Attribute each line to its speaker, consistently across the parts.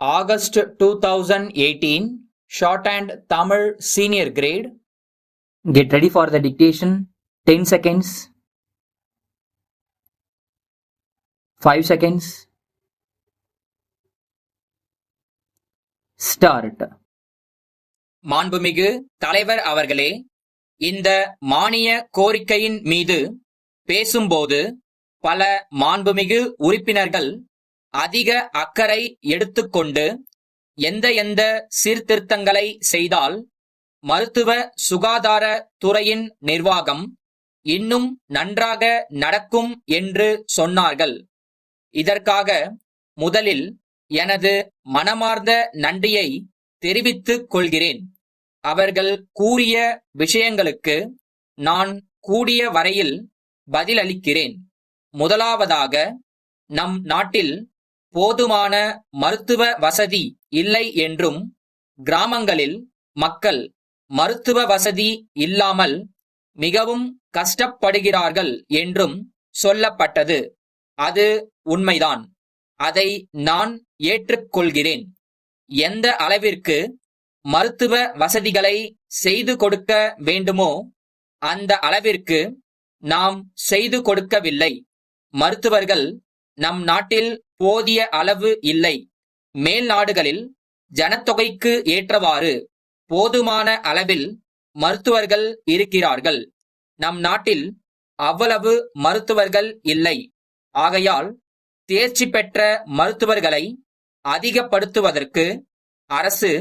Speaker 1: August 2018, Shorthand Tamil Senior Grade.
Speaker 2: Get ready for the dictation. 10 seconds. 5 seconds. Start.
Speaker 1: மாண்புமிகு தலைவர் அவர்களே, இந்த மானிய கோரிக்கையின் மீது பேசும்போது பல மாண்புமிகு உறுப்பினர்கள் அதிக அக்கறை எடுத்துக்கொண்டு எந்த சீர்திருத்தங்களை செய்தால் மருத்துவ சுகாதார துறையின் நிர்வாகம் இன்னும் நன்றாக நடக்கும் என்று சொன்னார்கள். இதற்காக முதலில் எனது மனமார்ந்த நன்றியை தெரிவித்துக் கொள்கிறேன். அவர்கள் கூறிய விஷயங்களுக்கு நான் கூடிய வரையில் பதிலளிக்கிறேன். முதலாவதாக, நம் நாட்டில் போதுமான மருத்துவ வசதி இல்லை என்றும் கிராமங்களில் மக்கள் மருத்துவ வசதி இல்லாமல் மிகவும் கஷ்டப்படுகிறார்கள் என்றும் சொல்லப்பட்டது. அது உண்மைதான். அதை நான் ஏற்றுக்கொள்கிறேன். எந்த அளவிற்கு மருத்துவ வசதிகளை செய்து கொடுக்க வேண்டுமோ அந்த அளவிற்கு நாம் செய்து கொடுக்கவில்லை. மருத்துவர்கள் நம் நாட்டில் போதிய அளவு இல்லை. மேல் நாடுகளில் ஜனத்தொகைக்கு ஏற்றவாறு போதுமான அளவில் மருத்துவர்கள் இருக்கிறார்கள். நம் நாட்டில் அவ்வளவு மருத்துவர்கள் இல்லை. ஆகையால் தேர்ச்சி பெற்ற மருத்துவர்களை அதிகப்படுத்துவதற்கு அரசு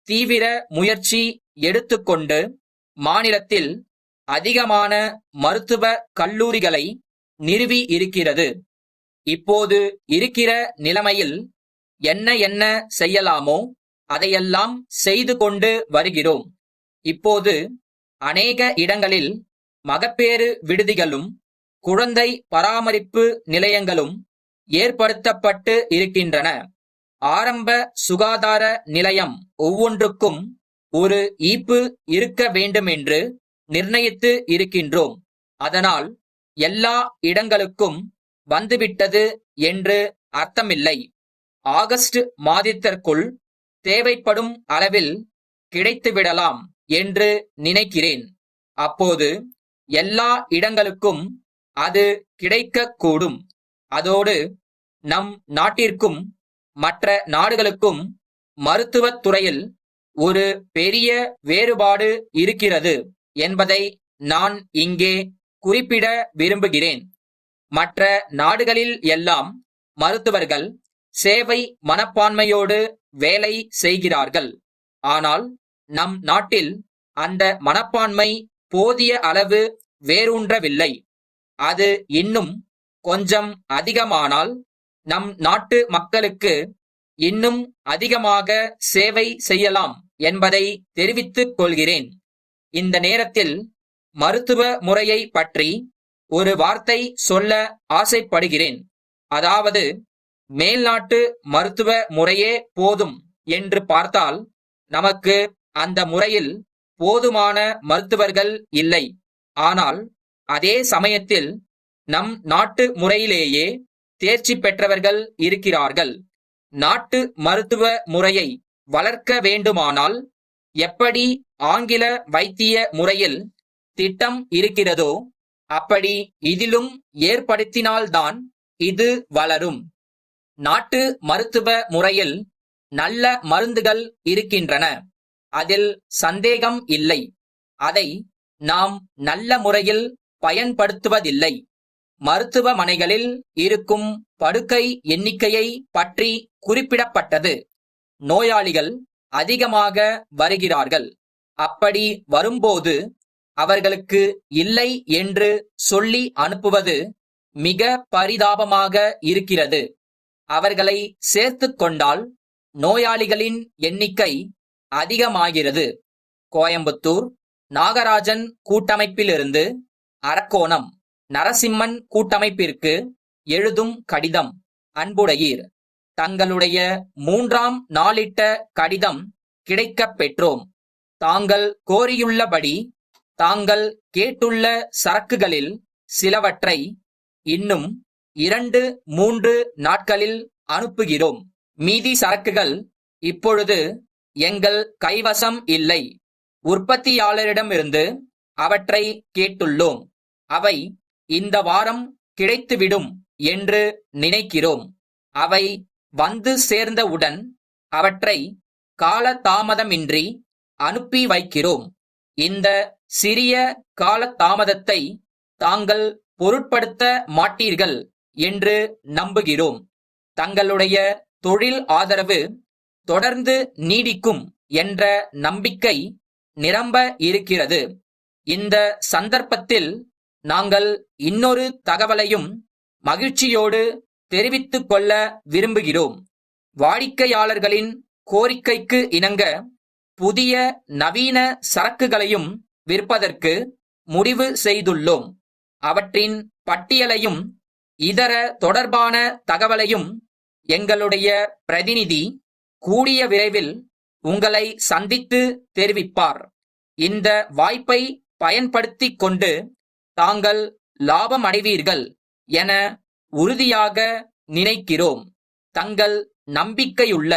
Speaker 1: தீவிர முயற்சி எடுத்துக்கொண்டு மாநிலத்தில் அதிகமான மருத்துவ கல்லூரிகளை நிறுவி இருக்கிறது. இப்போது இருக்கிற நிலைமையில் என்ன செய்யலாமோ அதையெல்லாம் செய்து கொண்டு வருகிறோம். இப்போது அநேக இடங்களில் மகப்பேறு விடுதிகளும் குழந்தை பராமரிப்பு நிலையங்களும் ஏற்படுத்தப்பட்டு இருக்கின்றன. ஆரம்ப சுகாதார நிலையம் ஒவ்வொன்றுக்கும் ஒரு ஈப்பு இருக்க வேண்டுமென்று நிர்ணயித்து இருக்கின்றோம். அதனால் எல்லா இடங்களுக்கும் வந்துவிட்டது என்று அர்த்தமில்லை. ஆகஸ்ட் மாதத்திற்குள் தேவைப்படும் அளவில் கிடைத்துவிடலாம் என்று நினைக்கிறேன். அப்போது எல்லா இடங்களுக்கும் அது கிடைக்கக்கூடும். அதோடு நம் நாட்டிற்கும் மற்ற நாடுகளுக்கும் மருத்துவத் துறையில் ஒரு பெரிய வேறுபாடு இருக்கிறது என்பதை நான் இங்கே குறிப்பிட விரும்புகிறேன். மற்ற நாடுகளில் எல்லாம் மருத்துவர்கள் சேவை மனப்பான்மையோடு வேலை செய்கிறார்கள். ஆனால் நம் நாட்டில் அந்த மனப்பான்மை போதிய அளவு வேரூன்றவில்லை. அது இன்னும் கொஞ்சம் அதிகமானால் நம் நாட்டு மக்களுக்கு இன்னும் அதிகமாக சேவை செய்யலாம் என்பதை தெரிவித்துக் கொள்கிறேன். இந்த நேரத்தில் மருத்துவ முறையை பற்றி ஒரு வார்த்தை சொல்ல ஆசைப்படுகிறேன். அதாவது, மேல்நாட்டு மருத்துவ முறையே போதும் என்று பார்த்தால் நமக்கு அந்த முறையில் போதுமான மருத்துவர்கள் இல்லை. ஆனால் அதே சமயத்தில் நம் நாட்டு முறையிலேயே தேர்ச்சி பெற்றவர்கள் இருக்கிறார்கள். நாட்டு மருத்துவ முறையை வளர்க்க வேண்டுமானால் எப்படி ஆங்கில வைத்திய முறையில் திட்டம் இருக்கிறதோ அப்படி இதிலும் ஏற்படுத்தினால்தான் இது வளரும். நாட்டு மருத்துவ முறையில் நல்ல மருந்துகள் இருக்கின்றன. அதில் சந்தேகம் இல்லை. அதை நாம் நல்ல முறையில் பயன்படுத்துவதில்லை. மருத்துவமனைகளில் இருக்கும் படுக்கை எண்ணிக்கையை பற்றி குறிப்பிடப்பட்டது. நோயாளிகள் அதிகமாக வருகிறார்கள். அப்படி வரும்போது அவர்களுக்கு இல்லை என்று சொல்லி அனுப்புவது மிக பரிதாபமாக இருக்கிறது. அவர்களை சேர்த்துக் கொண்டால் நோயாளிகளின் எண்ணிக்கை அதிகமாகிறது. கோயம்புத்தூர் நாகராஜன் கூட்டமைப்பிலிருந்து அரக்கோணம் நரசிம்மன் கூட்டமைப்பிற்கு எழுதும் கடிதம். அன்புடையீர், தங்களுடைய 3ஆம் நாளிட்ட கடிதம் கிடைக்கப் பெற்றோம். தாங்கள் கோரியுள்ளபடி தாங்கள் கேட்டுள்ள சரக்குகளில் சிலவற்றை இன்னும் 2-3 நாட்களில் அனுப்புகிறோம். மீதி சரக்குகள் இப்பொழுது எங்கள் கைவசம் இல்லை. உற்பத்தியாளரிடமிருந்து அவற்றை கேட்டுள்ளோம். அவை இந்த வாரம் கிடைத்துவிடும் என்று நினைக்கிறோம். அவை வந்து சேர்ந்தவுடன் அவற்றை காலதாமதமின்றி அனுப்பி வைக்கிறோம். இந்த சிறிய காலதாமதத்தை தாங்கள் பொருட்படுத்த மாட்டீர்கள் என்று நம்புகிறோம். தங்களுடைய தொழில் ஆதரவு தொடர்ந்து நீடிக்கும் என்ற நம்பிக்கை நிரம்ப இருக்கிறது. இந்த சந்தர்ப்பத்தில் நாங்கள் இன்னொரு தகவலையும் மகிழ்ச்சியோடு தெரிவித்துக் கொள்ள விரும்புகிறோம். வாடிக்கையாளர்களின் கோரிக்கைக்கு இணங்க புதிய நவீன சரக்குகளையும் விற்பதற்கு முடிவு செய்துள்ளோம். அவற்றின் பட்டியலையும் இதர தொடர்பான தகவலையும் எங்களுடைய பிரதிநிதி கூடிய விரைவில் உங்களை சந்தித்து தெரிவிப்பார். இந்த வாய்ப்பை பயன்படுத்திக் கொண்டு தாங்கள் லாபம் அடைவீர்கள் என உறுதியாக நினைக்கிறோம். தங்கள் நம்பிக்கையுள்ள